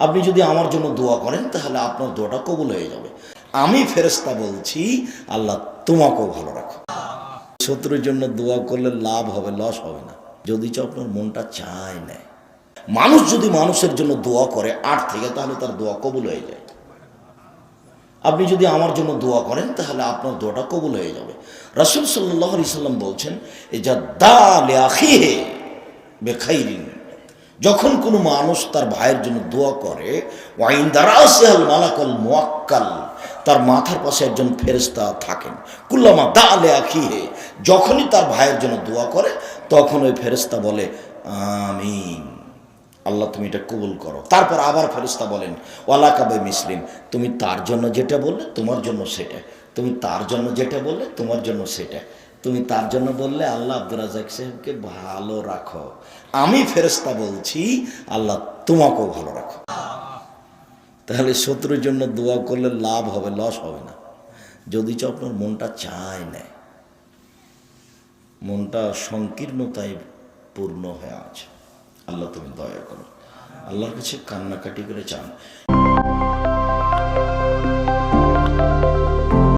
আপনি যদি আমার জন্য দোয়া করেন তাহলে আপনার দোয়াটা কবুল হয়ে যাবে। আমি ফেরেশতা বলছি আল্লাহ তোমাকেও ভালো রাখো। শত্রুর জন্য দোয়া করলে লাভ হবে, লস হবে না, যদি আপনার মনটা চায় না। মানুষ যদি মানুষের জন্য দোয়া করে আট থেকে, তাহলে তার দোয়া কবুল হয়ে যায়। আপনি যদি আমার জন্য দোয়া করেন তাহলে আপনার দোয়াটা কবুল হয়ে যাবে। রাসূল সাল্লাল্লাহু আলাইহি সাল্লাম বলছেন, ইজা দা লিআখিহি বিখাইরিন, যখন কোনো মানুষ তার ভাইয়ের জন্য দোয়া করে, ওয়াইনদা রাসিল মালাকুল মুআক্কাল, তার মাথার পাশে একজন ফেরেশতা থাকেন, কুল্লামা দা লিআখিহি, যখনই তার ভাইয়ের জন্য দোয়া করে তখন ওই ফেরেশতা বলে আমিন, আল্লাহ তুমি এটা কবুল করো। তারপর আবার ফেরেশতা বলেন ওয়ালাকা বিমিসলিম, তুমি তার জন্য যেটা বললে তোমার জন্য সেটা, তুমি তার জন্য যেটা বললে তোমার জন্য সেটা, তুমি তার জন্য বললে আল্লাহ আব্দুর রাজ্জাক সাহেবকে ভালো রাখো, আমি ফেরেশতা বলছি আল্লাহ তোমাকেও ভালো রাখো। তাহলে শত্রুর জন্য দোয়া করলে লাভ হবে, লস হবে না, যদি আপনার মনটা চায় না। মনটা সংকীর্ণতায় পূর্ণ হয়ে আছে, আল্লাহ তুমি দয়া করো। আল্লাহর কাছে কান্নাকাটি করে চান।